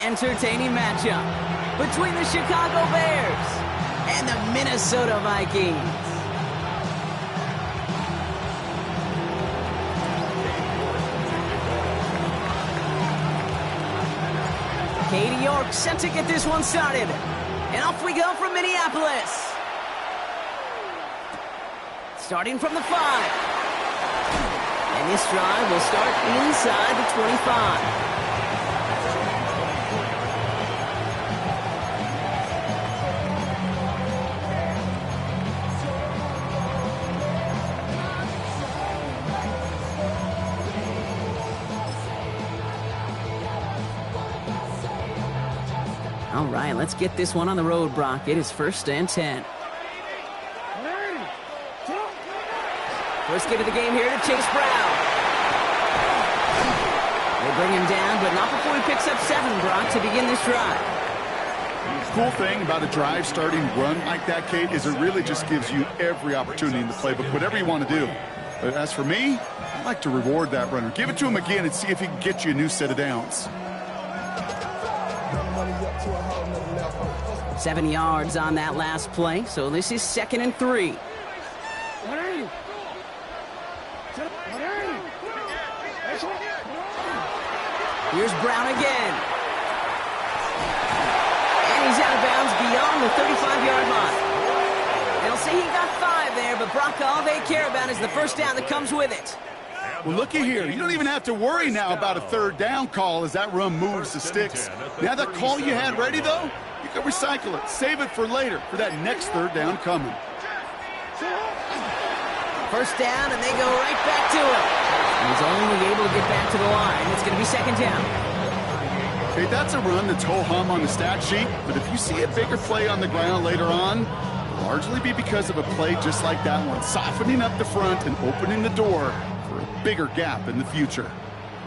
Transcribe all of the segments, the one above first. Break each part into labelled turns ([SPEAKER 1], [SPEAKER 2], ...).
[SPEAKER 1] Entertaining matchup between the Chicago Bears and the Minnesota Vikings. Katie York set to get this one started. And off we go from Minneapolis. Starting from the 5. And this drive will start inside the 25. All right, let's get this one on the road, Brock. It is 1st and 10. First get of the game here to Chase Brown. They bring him down, but not before he picks up 7, Brock, to begin this drive.
[SPEAKER 2] The cool thing about a drive starting run like that, Kate, is it really just gives you every opportunity in the playbook, whatever you want to do. But as for me, I like to reward that runner. Give it to him again and see if he can get you a new set of downs.
[SPEAKER 1] 7 yards on that last play, so this is 2nd and 3. Here's Brown again. And he's out of bounds beyond the 35-yard line. They'll say he got 5 there, but Brock, all they care about is the first down that comes with it.
[SPEAKER 2] Well, looky here. You don't even have to worry now about a 3rd down call as that run moves the sticks. Now that call you had ready, though, you can recycle it. Save it for later, for that next 3rd down coming.
[SPEAKER 1] First down, and they go right back to him. He's only able to get back to the line. It's going to be 2nd down.
[SPEAKER 2] Okay, that's a run that's ho-hum on the stat sheet, but if you see a bigger play on the ground later on, it'll largely be because of a play just like that one, softening up the front and opening the door for a bigger gap in the future.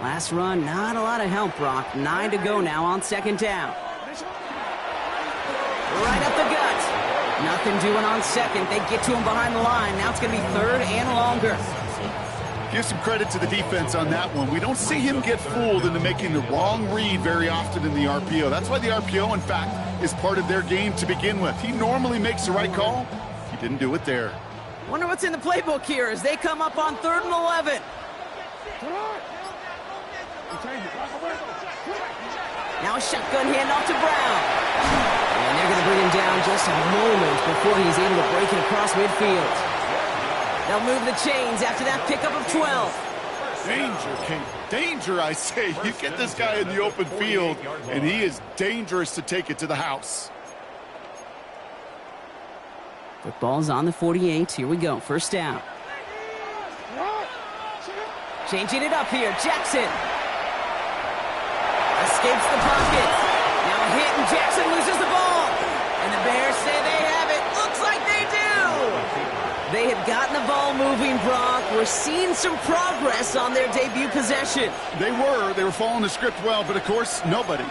[SPEAKER 1] Last run, not a lot of help, Brock. 9 to go now on 2nd down. Right up the gut. Nothing doing on 2nd. They get to him behind the line. Now it's going to be 3rd and longer.
[SPEAKER 2] Give some credit to the defense on that one. We don't see him get fooled into making the wrong read very often in the RPO. That's why the RPO, in fact, is part of their game to begin with. He normally makes the right call. He didn't do it there.
[SPEAKER 1] Wonder what's in the playbook here as they come up on 3rd and 11. Now a shotgun handoff to Brown. And they're going to bring him down just a moment before he's able to break it across midfield. They'll move the chains after that pickup of 12.
[SPEAKER 2] Danger, Kate. Danger, I say. You get this guy in the open field, and he is dangerous to take it to the house.
[SPEAKER 1] Football's on the 48. Here we go. First down. Changing it up here. Jackson. Escapes the pocket. Now a hit, and Jackson loses the ball. And the Bears say they have it. Looks like they do. They have gotten the ball moving, Brock. We're seeing some progress on their debut possession.
[SPEAKER 2] They were following the script well, but of course, nobody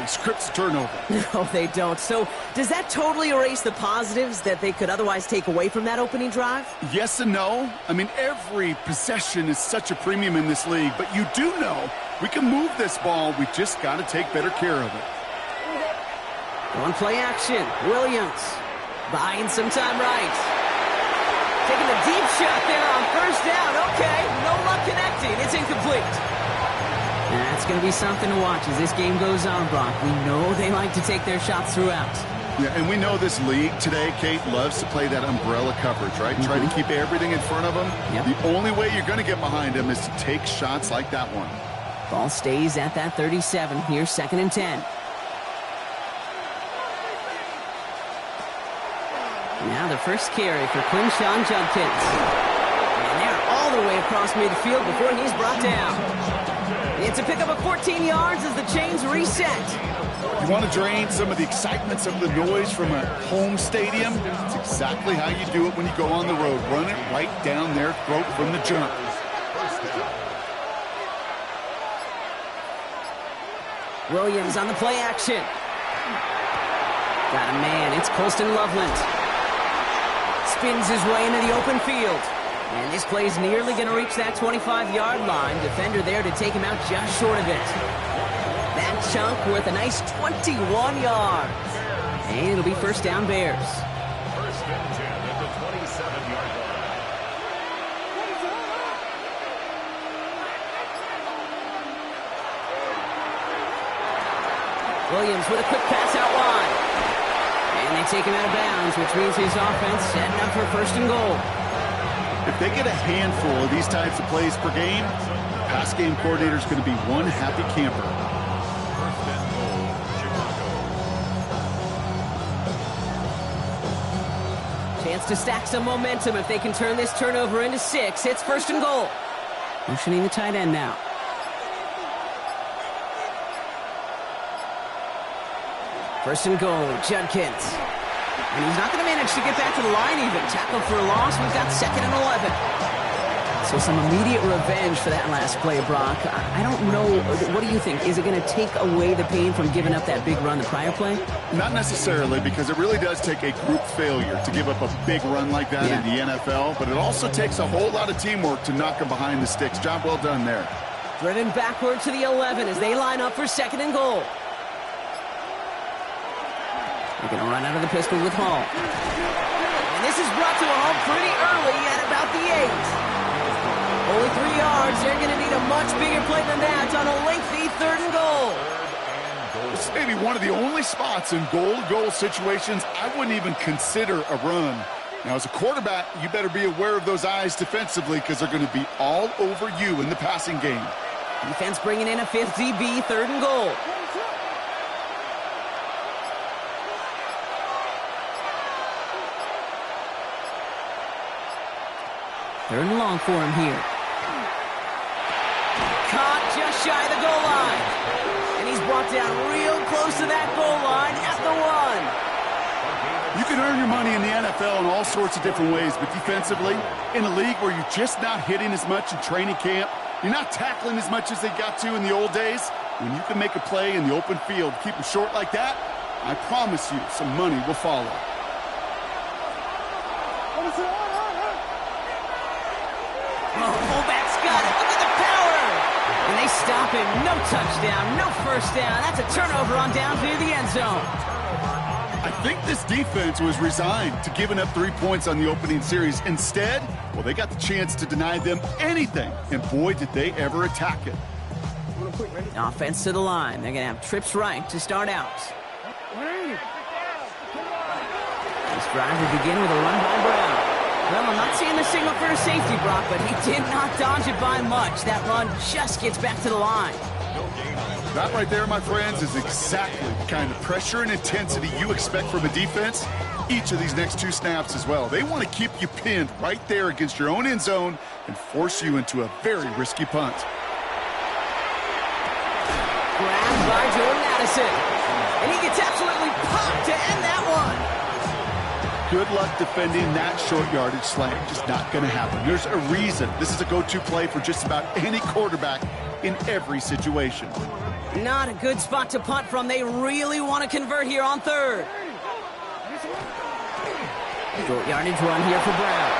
[SPEAKER 2] scripts a turnover.
[SPEAKER 1] No, they don't. So does that totally erase the positives that they could otherwise take away from that opening drive?
[SPEAKER 2] Yes and no. I mean, every possession is such a premium in this league, but you do know we can move this ball. We just got to take better care of it.
[SPEAKER 1] On play action, Williams buying some time right. Taking a deep shot there on 1st down. Okay, no luck connecting. It's incomplete. That's going to be something to watch as this game goes on, Brock. We know they like to take their shots throughout.
[SPEAKER 2] Yeah, and we know this league today, Kate, loves to play that umbrella coverage, right? Try to keep everything in front of them.
[SPEAKER 1] Yep.
[SPEAKER 2] The only way you're going to get behind them is to take shots like that one.
[SPEAKER 1] Ball stays at that 37. Here's 2nd and 10. Now the first carry for Quinshawn Judkins. And they're all the way across midfield before he's brought down. It's a pickup of 14 yards as the chains reset.
[SPEAKER 2] You want to drain some of the excitement, some of the noise from a home stadium? It's exactly how you do it when you go on the road. Run it right down their throat from the jump.
[SPEAKER 1] Williams on the play action. Got a man. It's Colston Loveland. Spins his way into the open field. And this play's nearly going to reach that 25-yard line. Defender there to take him out just short of it. That chunk worth a nice 21 yards. And it'll be first down Bears.
[SPEAKER 3] First and 10 at the 27-yard line.
[SPEAKER 1] Williams with a quick pass out wide. And they take him out of bounds, which means his offense setting up for first and goal.
[SPEAKER 2] If they get a handful of these types of plays per game, the pass game coordinator is going to be one happy camper.
[SPEAKER 3] First and goal, Chicago.
[SPEAKER 1] Chance to stack some momentum if they can turn this turnover into 6. It's first and goal. Motioning the tight end now. First and goal, Judkins. And he's not going to manage to get back to the line even. Tackle for a loss. We've got second and 11. So some immediate revenge for that last play, Brock. I don't know. What do you think? Is it going to take away the pain from giving up that big run the prior play?
[SPEAKER 2] Not necessarily, because it really does take a group failure to give up a big run like that in the NFL. But it also takes a whole lot of teamwork to knock them behind the sticks. Job well done there.
[SPEAKER 1] Driven backward to the 11 as they line up for second and goal. They're going to run out of the pistol with Hall. And this is brought to a halt pretty early at about the 8. Only 3 yards. They're going to need a much bigger play than that on a lengthy third and goal.
[SPEAKER 2] This may be one of the only spots in goal-to-goal situations I wouldn't even consider a run. Now, as a quarterback, you better be aware of those eyes defensively because they're going to be all over you in the passing game.
[SPEAKER 1] Defense bringing in a 5th DB, third and goal. Third and long for him here. Caught just shy of the goal line. And he's brought down real close to that goal line at the 1.
[SPEAKER 2] You can earn your money in the NFL in all sorts of different ways, but defensively, in a league where you're just not hitting as much in training camp, you're not tackling as much as they got to in the old days, when you can make a play in the open field, keep them short like that, I promise you some money will follow.
[SPEAKER 1] Oh, fullback's got it. Look at the power. And they stop him. No touchdown, no first down. That's a turnover on down near the end zone.
[SPEAKER 2] I think this defense was resigned to giving up 3 points on the opening series. Instead, well, they got the chance to deny them anything. And boy, did they ever attack it.
[SPEAKER 1] Offense to the line. They're going to have trips right to start out. This drive will begin with a run by Brown. Well, I'm not seeing the signal for a safety, Brock, but he did not dodge it by much. That run just gets back to the line.
[SPEAKER 2] That right there, my friends, is exactly the kind of pressure and intensity you expect from a defense each of these next 2 snaps as well. They want to keep you pinned right there against your own end zone and force you into a very risky punt.
[SPEAKER 1] Grabbed by Jordan Addison. And he gets absolutely popped to end that one.
[SPEAKER 2] Good luck defending that short yardage slant. Just not going to happen. There's a reason this is a go-to play for just about any quarterback in every situation.
[SPEAKER 1] Not a good spot to punt from. They really want to convert here on third. Short yardage run here for Brown.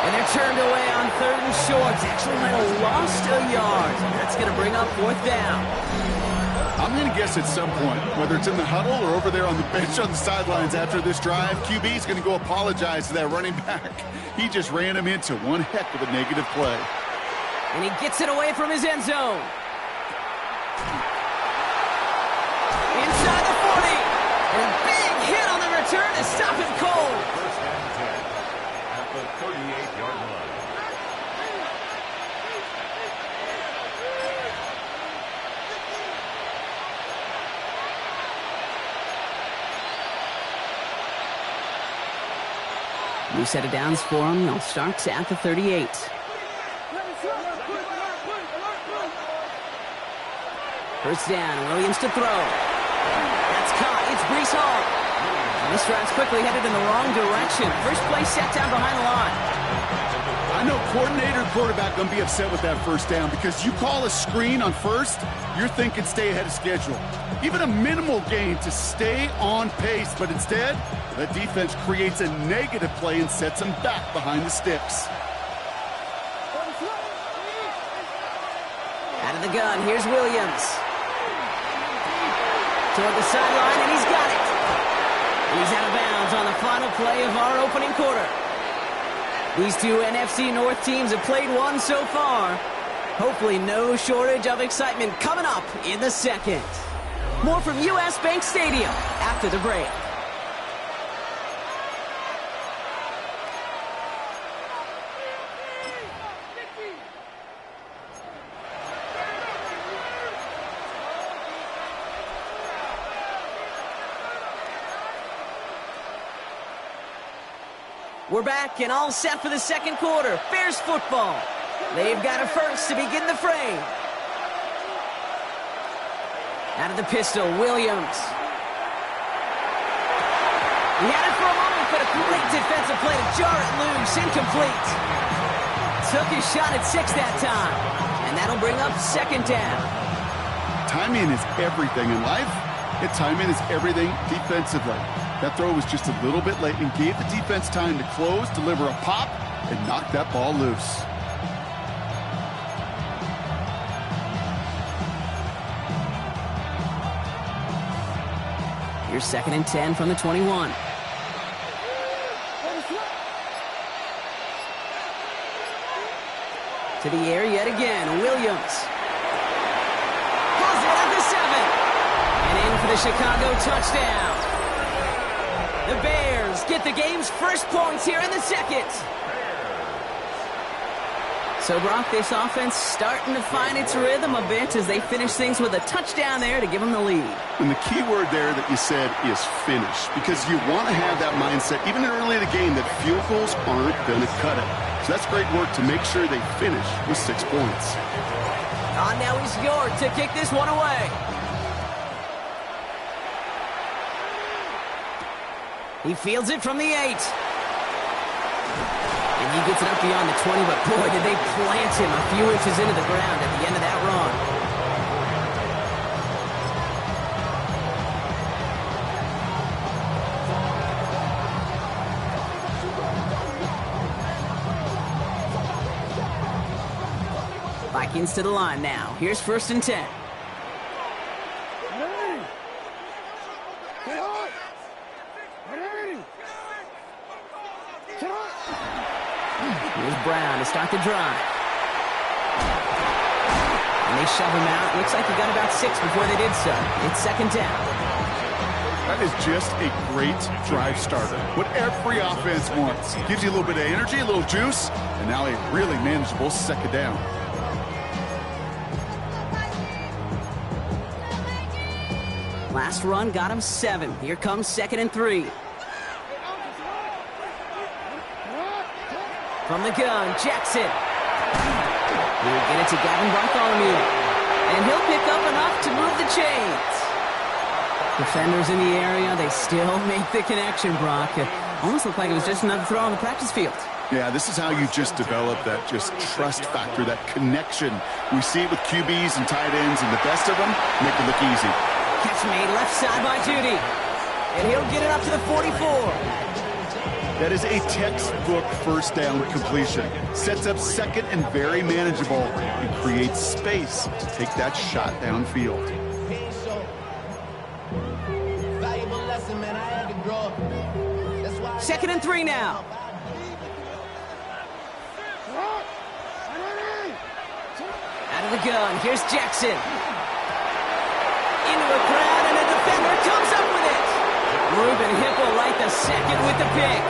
[SPEAKER 1] And they're turned away on third and short. Actually might have lost a yard. That's going to bring up fourth down.
[SPEAKER 2] I'm going to guess at some point, whether it's in the huddle or over there on the bench on the sidelines after this drive, QB is going to go apologize to that running back. He just ran him into one heck of a negative play.
[SPEAKER 1] And he gets it away from his end zone. Inside the 40. And a big hit on the return to stop him cold.
[SPEAKER 3] First and 10 at the 38-yard line.
[SPEAKER 1] New set of downs for him. They'll start at the 38. First down, Williams to throw. That's caught. It's Breece Hall. And this drive's quickly headed in the wrong direction. First play set down behind the line.
[SPEAKER 2] I know coordinator and quarterback going to be upset with that first down because you call a screen on first, you're thinking stay ahead of schedule. Even a minimal gain to stay on pace, but instead, the defense creates a negative play and sets them back behind the sticks.
[SPEAKER 1] Out of the gun, here's Williams. toward the sideline, and he's got it. And he's out of bounds on the final play of our opening quarter. These two NFC North teams have played one so far. Hopefully no shortage of excitement coming up in the second. More from US Bank Stadium after the break. We're back and all set for the second quarter. Bears football. They've got a first to begin the frame. Out of the pistol, Williams. He had it for a moment, but a great defensive play to jar it loose. Incomplete. Took his shot at 6 that time. And that'll bring up second down.
[SPEAKER 2] Timing is everything in life. And timing is everything defensively. That throw was just a little bit late and gave the defense time to close, deliver a pop, and knock that ball loose.
[SPEAKER 1] Here's 2nd and 10 from the 21. To the air yet again, Williams. Pulls it at the 7. And in for the Chicago touchdown. The Bears get the game's first points here in the second. So, Brock, this offense starting to find its rhythm a bit as they finish things with a touchdown there to give them the lead.
[SPEAKER 2] And the key word there that you said is finish, because you want to have that mindset, even early in the game, that field goals aren't going to cut it. So that's great work to make sure they finish with 6 points.
[SPEAKER 1] On now is York to kick this one away. He fields it from the 8. And he gets it up beyond the 20, but boy, did they plant him a few inches into the ground at the end of that run. Vikings to the line now. Here's 1st and 10. Here's Brown to start the drive. And they shove him out. Looks like he got about 6 before they did so. It's 2nd down.
[SPEAKER 2] That is just a great drive starter. What every offense wants. Gives you a little bit of energy, a little juice, and now a really manageable 2nd down.
[SPEAKER 1] Last run got him 7. Here comes 2nd and 3. From the gun, Jackson. He'll get it to Gavin Bartholomew. And he'll pick up enough to move the chains. Defenders in the area, they still make the connection, Brock. It almost looked like it was just another throw on the practice field.
[SPEAKER 2] Yeah, this is how you just develop that just trust factor, that connection. We see it with QBs and tight ends, and the best of them make it look easy.
[SPEAKER 1] Catch made left side by Judy. And he'll get it up to the 44.
[SPEAKER 2] That is a textbook 1st down completion. Sets up 2nd and very manageable and creates space to take that shot downfield.
[SPEAKER 1] 2nd and 3 now. Out of the gun, here's Jackson. Into a crowd, and a defender comes up with it. Ruben Hipple the 2nd with the pick.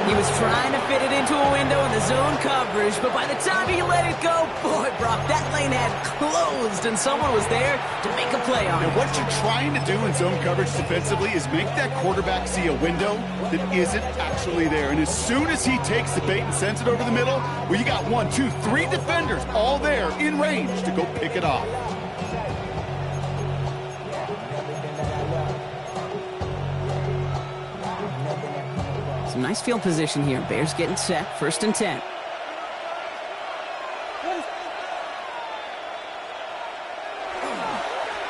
[SPEAKER 1] He was trying to fit it into a window in the zone coverage, but by the time he let it go, boy, Brock, that lane had closed, and someone was there to make a play on it.
[SPEAKER 2] And what you're trying to do in zone coverage defensively is make that quarterback see a window that isn't actually there. And as soon as he takes the bait and sends it over the middle, well, you got 1, 2, 3 defenders all there in range to go pick it off.
[SPEAKER 1] Nice field position here. Bears getting set. 1st and 10.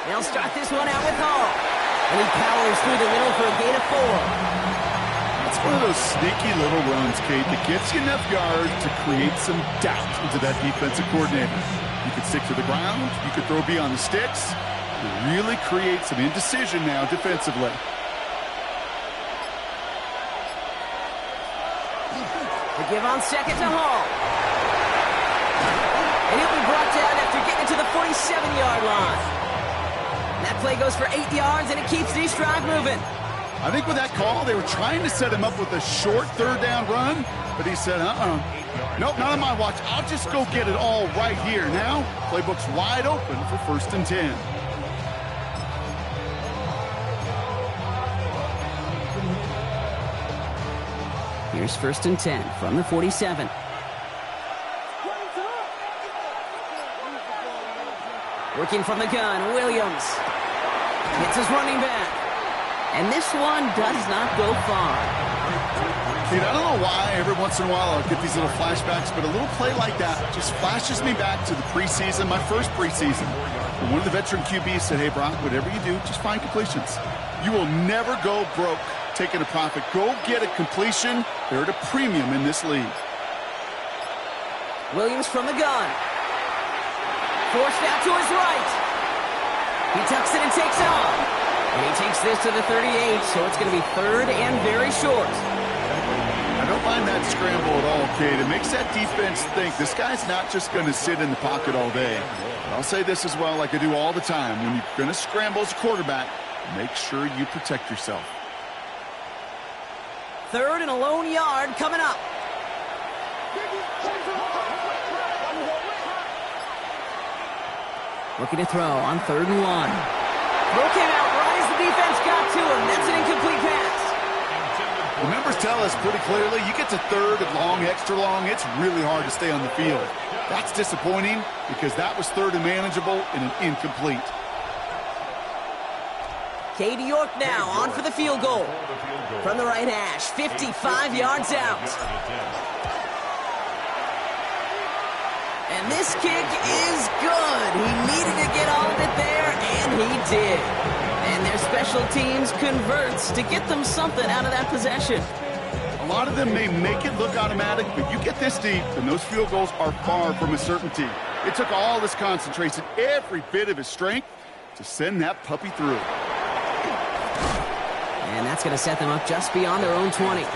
[SPEAKER 1] They'll start this one out with Hall. And he powers through the middle for a gain of 4.
[SPEAKER 2] It's one of those sneaky little runs, Kate, that gets you enough yards to create some doubt into that defensive coordinator. You could stick to the ground. You could throw beyond the sticks. You really create some indecision now defensively.
[SPEAKER 1] The give on second to Hall. And he'll be brought down after getting to the 47-yard line. That play goes for 8 yards, and it keeps this drive moving.
[SPEAKER 2] I think with that call, they were trying to set him up with a short third down run, but he said, nope, not on my watch. I'll just go get it all right here. Now, playbook's wide open for 1st and 10.
[SPEAKER 1] Here's 1st and 10 from the 47. Working from the gun, Williams. Hits his running back. And this one does not go far.
[SPEAKER 2] Dude, I don't know why every once in a while I'll get these little flashbacks, but a little play like that just flashes me back to the preseason, my first preseason. And one of the veteran QBs said, hey, Brock, whatever you do, just find completions. You will never go broke taking a profit. Go get a completion. They're at a premium in this league.
[SPEAKER 1] Williams from the gun. Forced out to his right. He tucks it and takes off. And he takes this to the 38, so it's going to be 3rd and very short.
[SPEAKER 2] I don't mind that scramble at all, Kate. It makes that defense think this guy's not just going to sit in the pocket all day. But I'll say this as well, like I do all the time. When you're going to scramble as a quarterback, make sure you protect yourself.
[SPEAKER 1] 3rd and a lone yard coming up. Looking to throw on 3rd and 1. Throw came out right as the defense got to him. That's an incomplete pass.
[SPEAKER 2] The numbers tell us pretty clearly, you get to 3rd and long, extra long, it's really hard to stay on the field. That's disappointing because that was 3rd and manageable and an incomplete.
[SPEAKER 1] Katie York now on for the field goal. From the right hash, 55 yards out. And this kick is good. He needed to get all of it there, and he did. And their special teams converts to get them something out of that possession.
[SPEAKER 2] A lot of them may make it look automatic, but you get this deep, and those field goals are far from a certainty. It took all his concentration, every bit of his strength, to send that puppy through.
[SPEAKER 1] And that's going to set them up just beyond their own 20.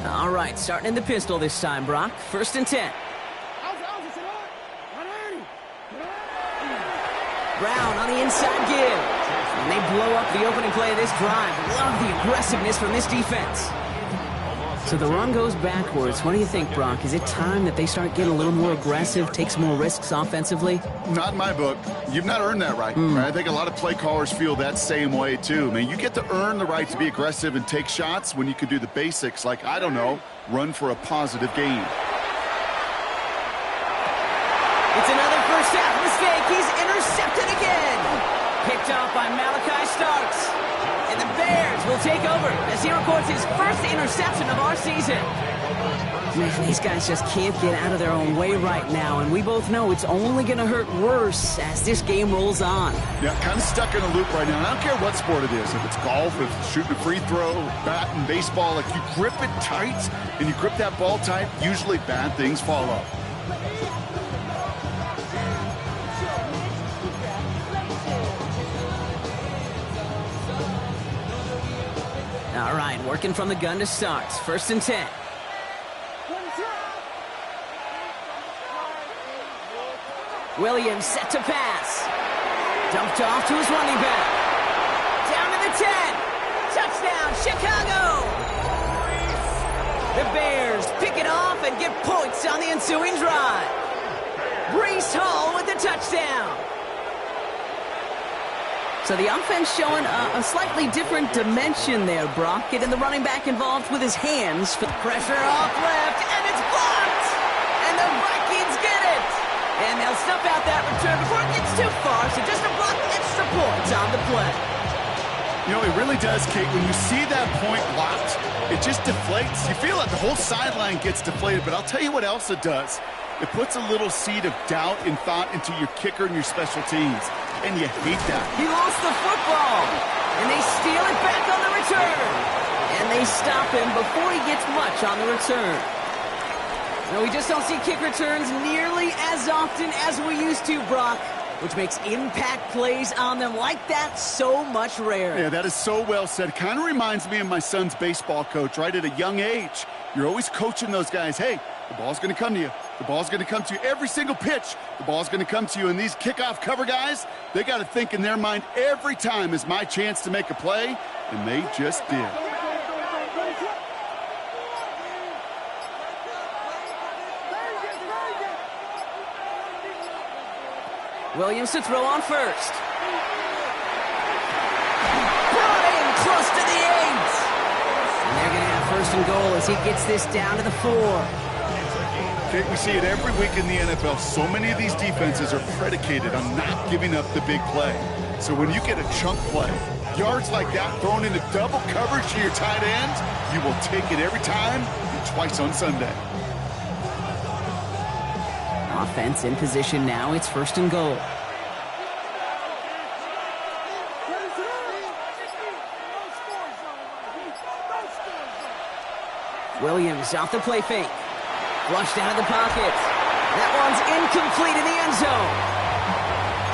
[SPEAKER 1] All right, starting in the pistol this time, Brock. 1st and 10. Brown on the inside give. And they blow up the opening play of this drive. Love the aggressiveness from this defense. So the run goes backwards. What do you think, Brock? Is it time that they start getting a little more aggressive, take some more risks offensively?
[SPEAKER 2] Not in my book. You've not earned that right. I think a lot of play callers feel that same way, too. I mean, you get to earn the right to be aggressive and take shots when you can do the basics, like, I don't know, run for a positive gain.
[SPEAKER 1] It's another first half mistake. He's intercepted again. Picked off by Malachi Starks. And the Bears will take over as he records his first interception of our season. Man, these guys just can't get out of their own way right now, and we both know it's only going to hurt worse as this game rolls on.
[SPEAKER 2] Yeah, kind of stuck in a loop right now. And I don't care what sport it is. If it's golf, if it's shooting a free throw, bat and baseball, like you grip it tight and you grip that ball tight, usually bad things follow.
[SPEAKER 1] All right, working from the gun to start. 1st and 10. Williams set to pass. Dumped off to his running back. Down to the 10. Touchdown, Chicago! The Bears pick it off and get points on the ensuing drive. Breece Hall with the touchdown. So the offense showing a slightly different dimension there, Brock. Getting the running back involved with his hands for the pressure off left, and it's blocked! And the Vikings get it! And they'll snuff out that return before it gets too far, so just a block extra points on the play.
[SPEAKER 2] You know, it really does, Kate. When you see that point blocked, it just deflates. You feel like the whole sideline gets deflated, but I'll tell you what else it does. It puts a little seed of doubt and thought into your kicker and your special teams, and you hate that.
[SPEAKER 1] He lost the football, and they steal it back on the return. And they stop him before he gets much on the return. No, we just don't see kick returns nearly as often as we used to, Brock, which makes impact plays on them like that so much rarer.
[SPEAKER 2] Yeah, that is so well said. Kind of reminds me of my son's baseball coach, right? At a young age, you're always coaching those guys. Hey, the ball's going to come to you. The ball's going to come to you every single pitch. The ball's going to come to you. And these kickoff cover guys, they got to think in their mind every time is my chance to make a play, and they just did.
[SPEAKER 1] Williams to throw on first. Brought in close to the 8. And they're going to have first and goal as he gets this down to the 4.
[SPEAKER 2] Kate, we see it every week in the NFL. So many of these defenses are predicated on not giving up the big play. So when you get a chunk play, yards like that thrown into double coverage to your tight end, you will take it every time and twice on Sunday.
[SPEAKER 1] Offense in position now. It's first and goal. Williams off the play fake. Flushed out of the pocket. That one's incomplete in the end zone.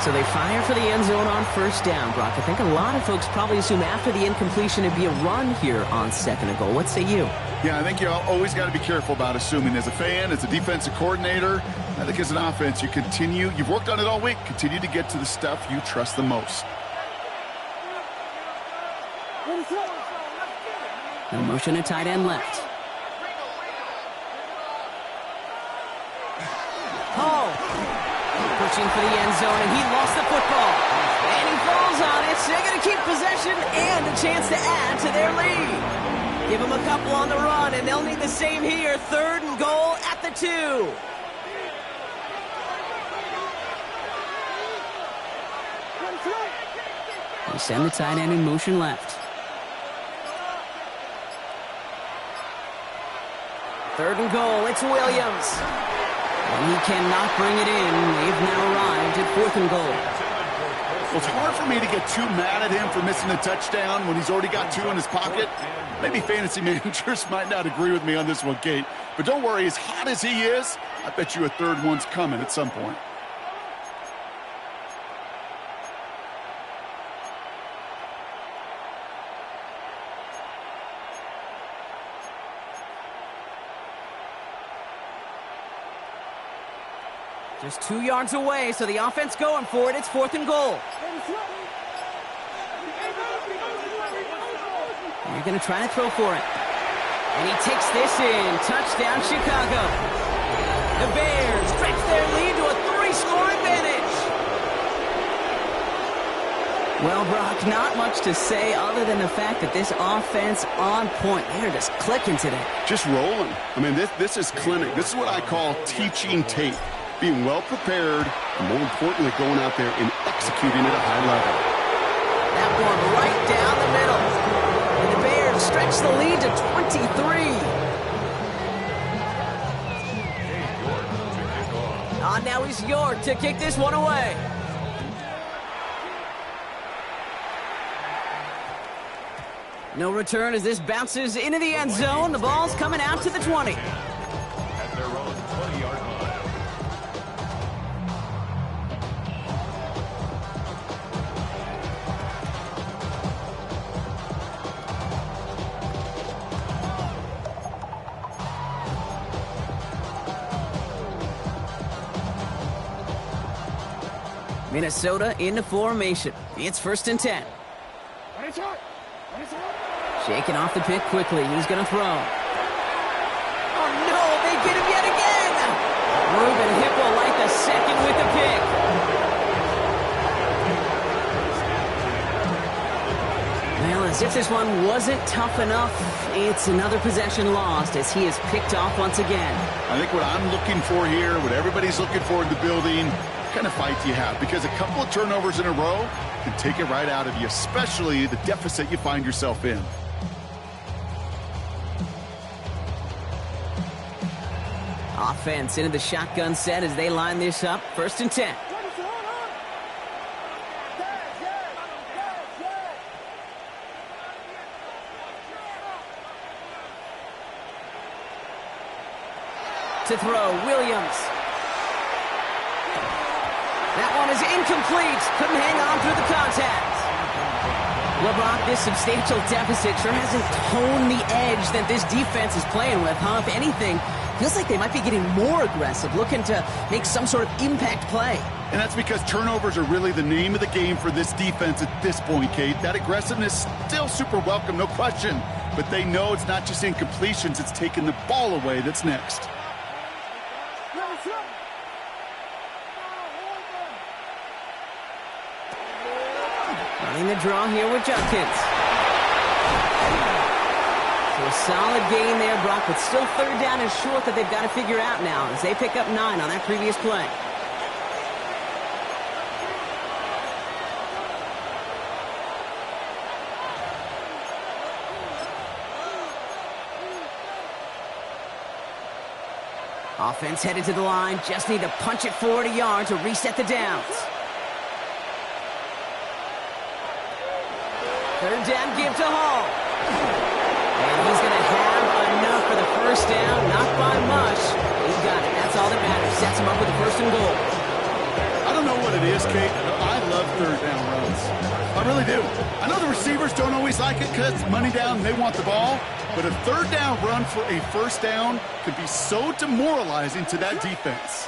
[SPEAKER 1] So they fire for the end zone on first down, Brock. I think a lot of folks probably assume after the incompletion it'd be a run here on second and goal. What say you?
[SPEAKER 2] Yeah, I think you always got to be careful about assuming. As a fan, as a defensive coordinator, I think as an offense, you've worked on it all week, continue to get to the stuff you trust the most.
[SPEAKER 1] No motion at tight end left. Oh, pushing for the end zone, and he lost the football. And he falls on it, so they're going to keep possession and a chance to add to their lead. Give them a couple on the run, and they'll need the same here. Third and goal at the 2. They send the tight end in motion left. Third and goal, it's Williams. And he cannot bring it in. They've now arrived at fourth and goal.
[SPEAKER 2] Well, it's hard for me to get too mad at him for missing a touchdown when he's already got 2 in his pocket. Maybe fantasy managers might not agree with me on this one, Kate. But don't worry, as hot as he is, I bet you a third one's coming at some point.
[SPEAKER 1] Just 2 yards away, so the offense going for it. It's fourth and goal. They're going to try to throw for it. And he takes this in. Touchdown, Chicago. The Bears stretch their lead to a 3-score advantage. Well, Brock, not much to say other than the fact that this offense on point. They're just clicking today.
[SPEAKER 2] Just rolling. I mean, this is clinic. This is what I call teaching tape. Being well prepared, and more importantly, going out there and executing at a high level.
[SPEAKER 1] That one right down the middle. And the Bears stretch the lead to 23. On now is York to kick this one away. No return as this bounces into the end zone. The ball's coming out to the 20.
[SPEAKER 3] At their own 20-yard line.
[SPEAKER 1] Minnesota into formation. It's first and 10. Shaking off the pick quickly. He's going to throw. Oh, no, they get him yet again. Ruben Hipple like the second with the pick. Well, as if this one wasn't tough enough, it's another possession lost as he is picked off once again.
[SPEAKER 2] I think what I'm looking for here, what everybody's looking for in the building, kind of fight do you have? Because a couple of turnovers in a row can take it right out of you, especially the deficit you find yourself in.
[SPEAKER 1] Offense into the shotgun set as they line this up. 1st and 10. To throw, Williams. That one is incomplete. Couldn't hang on through the contact. Well, Brock, this substantial deficit sure hasn't toned the edge that this defense is playing with, huh? If anything, feels like they might be getting more aggressive, looking to make some sort of impact play.
[SPEAKER 2] And that's because turnovers are really the name of the game for this defense at this point, Kate. That aggressiveness still super welcome, no question. But they know it's not just incompletions, it's taking the ball away that's next.
[SPEAKER 1] Running the draw here with Junkins. So a solid gain there, Brock, but still 3rd down and short that they've got to figure out now as they pick up 9 on that previous play. Offense headed to the line. Just need to punch it forward a yard to reset the downs. 3rd down, give to Hall. And he's going to have enough for the 1st down. Not by much. He's got it. That's all that matters. Sets him up with the 1st and goal.
[SPEAKER 2] I don't know what it is, Kate. I love 3rd down runs. I really do. I know the receivers don't always like it because money down, they want the ball. But a 3rd down run for a 1st down could be so demoralizing to that defense.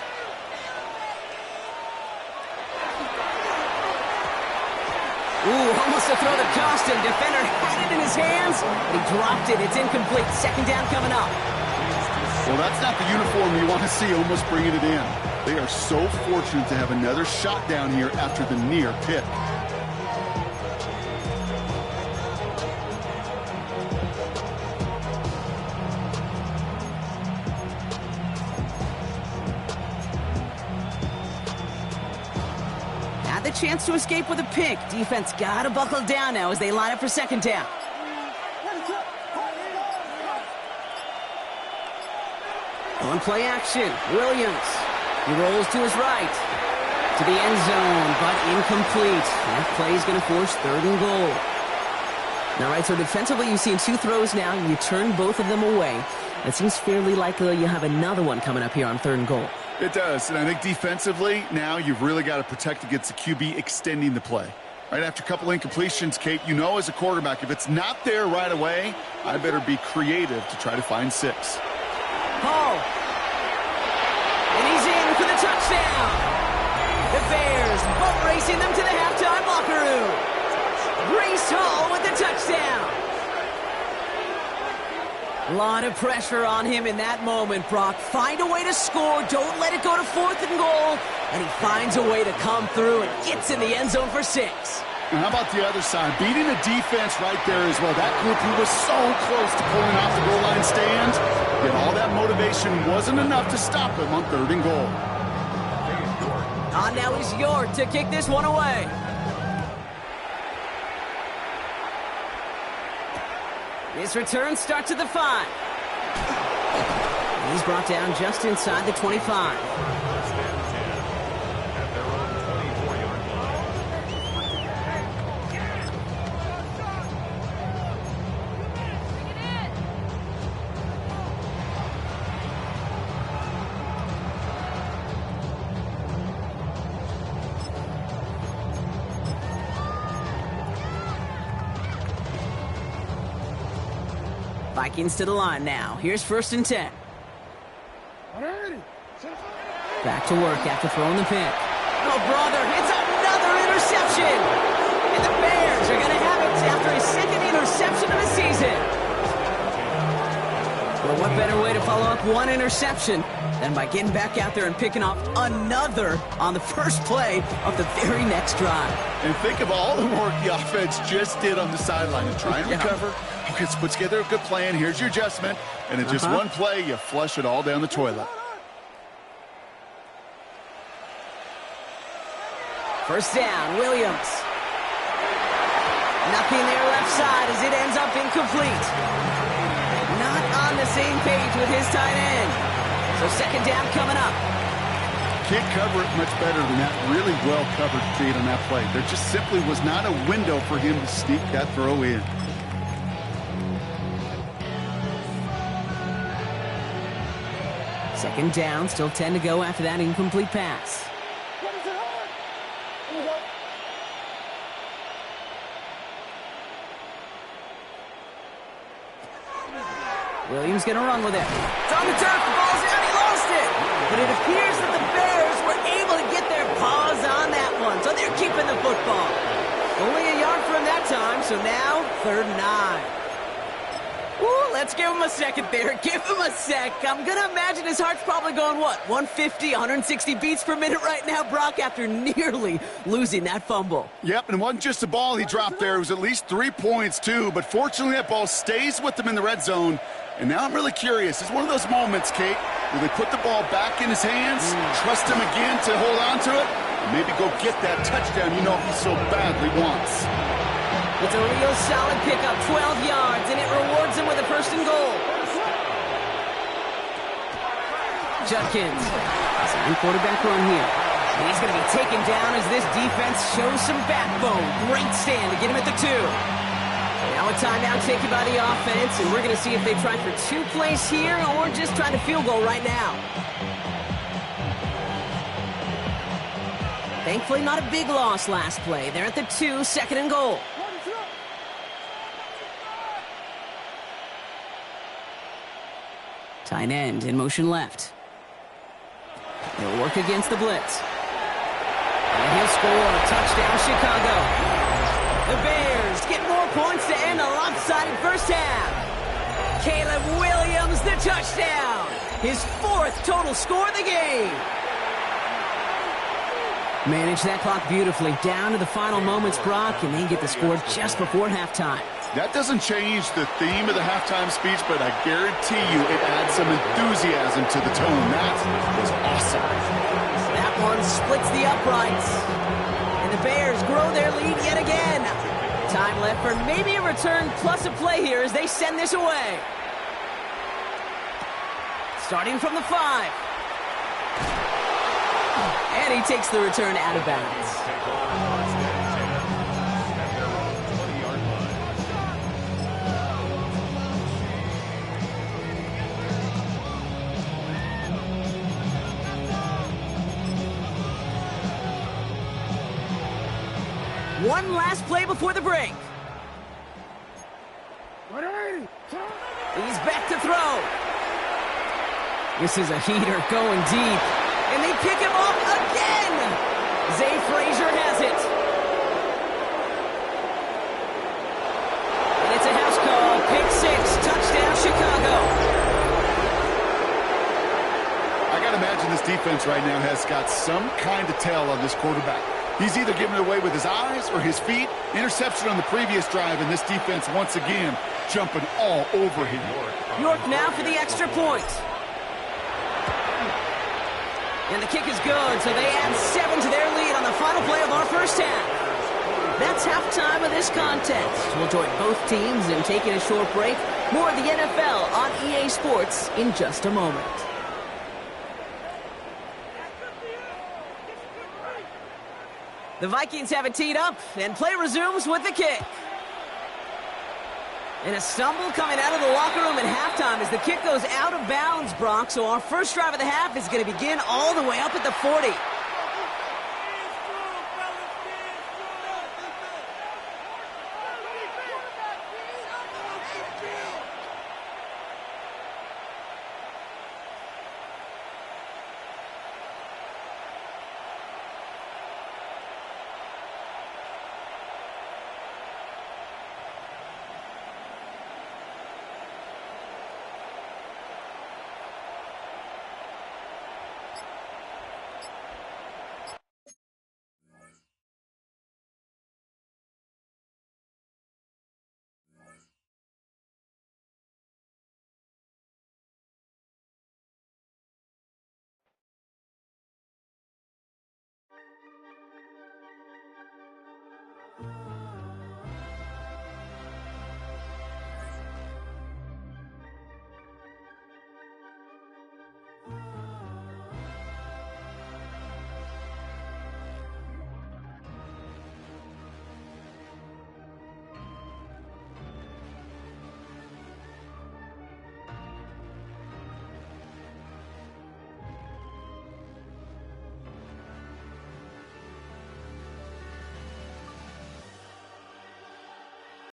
[SPEAKER 1] Ooh, almost a throw that cost him. Defender had it in his hands, but he dropped it. It's incomplete. 2nd down coming up.
[SPEAKER 2] Well, that's not the uniform you want to see almost bringing it in. They are so fortunate to have another shot down here after the near pick.
[SPEAKER 1] The chance to escape with a pick. Defense got to buckle down now as they line up for 2nd down. On play action, Williams. He rolls to his right. To the end zone, but incomplete. That play is going to force 3rd and goal. All right, so defensively you've seen 2 throws now. You turn both of them away. It seems fairly likely you have another one coming up here on 3rd and goal.
[SPEAKER 2] It does, and I think defensively, now you've really got to protect against the QB extending the play. Right after a couple incompletions, Kate, you know as a quarterback, if it's not there right away, I better be creative to try to find 6.
[SPEAKER 1] Hall. And he's in for the touchdown. The Bears boat racing them to the halftime locker room. Breece Hall with the touchdown. A lot of pressure on him in that moment, Brock. Find a way to score. Don't let it go to 4th and goal. And he finds a way to come through and gets in the end zone for 6.
[SPEAKER 2] And how about the other side? Beating the defense right there as well. That group who was so close to pulling off the goal line stand. Yet all that motivation wasn't enough to stop him on 3rd and goal.
[SPEAKER 1] On now is York to kick this one away. His return starts at the 5. He's brought down just inside the 25. Vikings to the line now. Here's 1st and 10. Back to work after throwing the pick. Oh, brother, it's another interception! And the Bears are going to have it after his 2nd interception of the season. Well, what better way to follow up one interception than by getting back out there and picking off another on the first play of the very next drive.
[SPEAKER 2] And think of all the work the offense just did on the sideline to try and recover. Okay, let's put together a good plan. Here's your adjustment. And in just one play, you flush it all down the toilet.
[SPEAKER 1] First down, Williams. Nothing there left side as it ends up incomplete. Not on the same page with his tight end. So second down coming up.
[SPEAKER 2] Can't cover it much better than that. Really well covered, Kate, on that play. There just simply was not a window for him to sneak that throw in.
[SPEAKER 1] Second down, still 10 to go after that incomplete pass. Williams gonna run with it. It's on the turf, the ball's out, he lost it! But it appears that the Bears were able to get their paws on that one, so they're keeping the football. Only a yard from that time, so now 3rd and 9. Ooh, let's give him a second there. Give him a sec. I'm gonna imagine his heart's probably going, what, 150, 160 beats per minute right now, Brock, after nearly losing that fumble.
[SPEAKER 2] Yep, and it wasn't just a ball he dropped there. It was at least 3 points, too. But fortunately, that ball stays with him in the red zone. And now I'm really curious. It's one of those moments, Kate, where they put the ball back in his hands, trust him again to hold on to it, and maybe go get that touchdown he so badly wants.
[SPEAKER 1] It's a real solid pickup, 12 yards, and it rewards him with a 1st and goal. Judkins, that's a new quarterback run here. And he's going to be taken down as this defense shows some backbone. Great stand to get him at the 2. Now a timeout taken by the offense, and we're going to see if they try for 2 plays here or just try to field goal right now. Thankfully, not a big loss last play. They're at the 2, 2nd and goal. Tight end in motion left. He'll work against the blitz. And he'll score. Touchdown, Chicago. The Bears get more points to end a lopsided first half. Caleb Williams, the touchdown. His 4th total score of the game. Manage that clock beautifully. Down to the final moments, Brock, and they get the score just before halftime.
[SPEAKER 2] That doesn't change the theme of the halftime speech, but I guarantee you it adds some enthusiasm to the tone. That was awesome.
[SPEAKER 1] That one splits the uprights. And the Bears grow their lead yet again. Time left for maybe a return plus a play here as they send this away. Starting from the 5. And he takes the return out of bounds. One last play before the break. He's back to throw. This is a heater going deep. And they pick him up again. Zay Frazier has it. And it's a house call. Pick 6. Touchdown, Chicago.
[SPEAKER 2] I got to imagine this defense right now has got some kind of tell on this quarterback. He's either giving it away with his eyes or his feet. Interception on the previous drive, and this defense once again jumping all over him.
[SPEAKER 1] York now for the extra point. And the kick is good, so they add 7 to their lead on the final play of our first half. That's halftime of this contest. We'll join both teams in taking a short break. More of the NFL on EA Sports in just a moment. The Vikings have it teed up, and play resumes with the kick. And a stumble coming out of the locker room at halftime as the kick goes out of bounds, Brock. So our first drive of the half is going to begin all the way up at the 40.